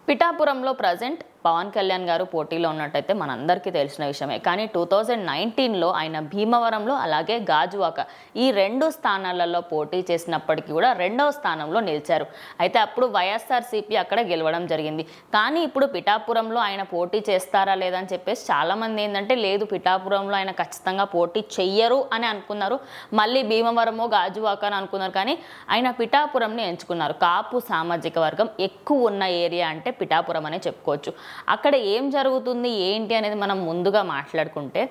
పిఠాపురంలో ప్రజెంట్ పవన్ కళ్యాణ్ గారు పోటీలో ఉన్నట్టయితే మనందరికీ తెలిసిన విషయమే. కానీ 2019లో ఆయన భీమవరంలో అలాగే గాజువాక ఈ రెండు స్థానాలలో పోటీ చేసినప్పటికీ కూడా రెండవ స్థానంలో నిలిచారు. అయితే అప్పుడు వైఎస్ఆర్సీపీ అక్కడ గెలవడం జరిగింది. కానీ ఇప్పుడు పిఠాపురంలో ఆయన పోటీ చేస్తారా లేదని చెప్పేసి చాలామంది ఏంటంటే లేదు పిఠాపురంలో ఆయన ఖచ్చితంగా పోటీ చెయ్యరు అని అనుకున్నారు. మళ్ళీ భీమవరమో గాజువాక అని అనుకున్నారు. కానీ ఆయన పిఠాపురంని ఎంచుకున్నారు. కాపు సామాజిక వర్గం ఎక్కువ ఉన్న ఏరియా అంటే పిఠాపురం అనే చెప్పుకోవచ్చు. అక్కడ ఏం జరుగుతుంది ఏంటి అనేది మనం ముందుగా మాట్లాడుకుంటే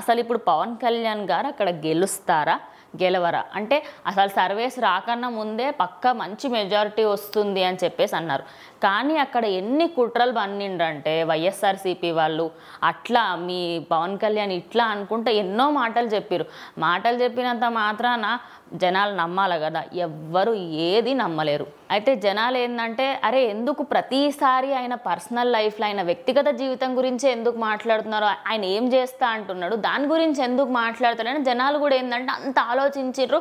అసలు ఇప్పుడు పవన్ కళ్యాణ్ గారు అక్కడ గెలుస్తారా గెలవరా అంటే అసలు సర్వేస్ రాకన్నా ముందే పక్కా మంచి మెజారిటీ వస్తుంది అని చెప్పేసి అన్నారు. కానీ అక్కడ ఎన్ని కుట్రలు పన్నిండ్రంటే వైఎస్ఆర్సీపీ వాళ్ళు అట్లా మీ పవన్ కళ్యాణ్ ఇట్లా అనుకుంటే ఎన్నో మాటలు చెప్పారు. మాటలు చెప్పినంత మాత్రాన జనాలు నమ్మాలి కదా, ఎవ్వరు ఏది నమ్మలేరు. అయితే జనాలు ఏంటంటే అరే ఎందుకు ప్రతిసారి ఆయన పర్సనల్ లైఫ్లో ఆయన వ్యక్తిగత జీవితం గురించి ఎందుకు మాట్లాడుతున్నారు, ఆయన ఏం చేస్తా అంటున్నాడు దాని గురించి ఎందుకు మాట్లాడుతున్నారని జనాలు కూడా ఏంటంటే అంత ఆలోచించారు.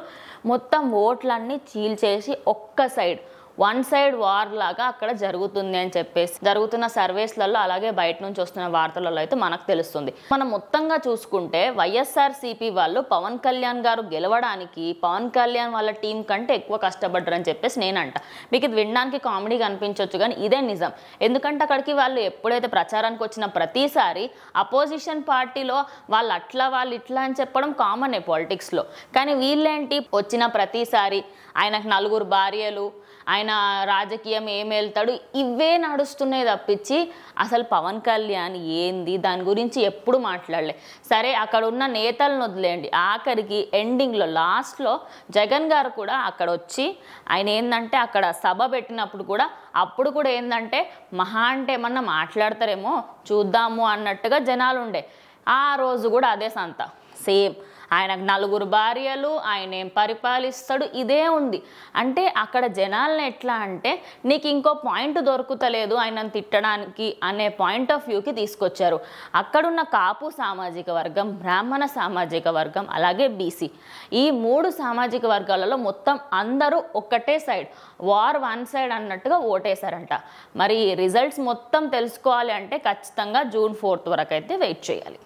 మొత్తం ఓట్లన్నీ చీల్చేసి ఒక్క సైడ్ వన్ సైడ్ వార్ లాగా అక్కడ జరుగుతుంది అని చెప్పేసి జరుగుతున్న సర్వేస్లలో అలాగే బయట నుంచి వస్తున్న వార్తలలో అయితే మనకు తెలుస్తుంది. మనం మొత్తంగా చూసుకుంటే వైఎస్ఆర్సీపీ వాళ్ళు పవన్ కళ్యాణ్ గారు గెలవడానికి పవన్ కళ్యాణ్ వాళ్ళ టీం కంటే ఎక్కువ కష్టపడ్డారు అని చెప్పేసి నేనంట. మీకు ఇది వినడానికి కామెడీగా అనిపించవచ్చు కానీ ఇదే నిజం. ఎందుకంటే అక్కడికి వాళ్ళు ఎప్పుడైతే ప్రచారానికి వచ్చిన ప్రతిసారి అపోజిషన్ పార్టీలో వాళ్ళు అట్లా వాళ్ళు ఇట్లా అని చెప్పడం కామనే పాలిటిక్స్లో. కానీ వీళ్ళేంటి వచ్చిన ప్రతిసారి ఆయనకు 4 భార్యలు, ఆయన రాజకీయం ఏం వెళ్తాడు ఇవే నడుస్తున్నాయి తప్పించి అసలు పవన్ కళ్యాణ్ ఏంది దాని గురించి ఎప్పుడు మాట్లాడలే. సరే అక్కడ ఉన్న నేతలను వదిలేయండి, ఆఖరికి ఎండింగ్లో లాస్ట్లో జగన్ గారు కూడా అక్కడ వచ్చి ఆయన ఏంటంటే అక్కడ సభ పెట్టినప్పుడు కూడా అప్పుడు కూడా ఏంటంటే మహా అంటే ఏమన్నా మాట్లాడతారేమో చూద్దాము అన్నట్టుగా జనాలు ఉండే. ఆ రోజు కూడా అదే సంత సేమ్ ఆయనకు 4 భార్యలు, ఆయన ఏం పరిపాలిస్తాడు ఇదే ఉంది. అంటే అక్కడ జనాలను ఎట్లా అంటే నీకు ఇంకో పాయింట్ దొరుకుతలేదు ఆయనను తిట్టడానికి అనే పాయింట్ ఆఫ్ వ్యూకి తీసుకొచ్చారు. అక్కడున్న కాపు సామాజిక వర్గం, బ్రాహ్మణ సామాజిక వర్గం అలాగే బీసీ ఈ 3 సామాజిక వర్గాలలో మొత్తం అందరూ ఒక్కటే సైడ్ వార్ వన్ సైడ్ అన్నట్టుగా ఓటేశారంట. మరి రిజల్ట్స్ మొత్తం తెలుసుకోవాలి అంటే ఖచ్చితంగా జూన్ 4 వరకు అయితే వెయిట్ చేయాలి.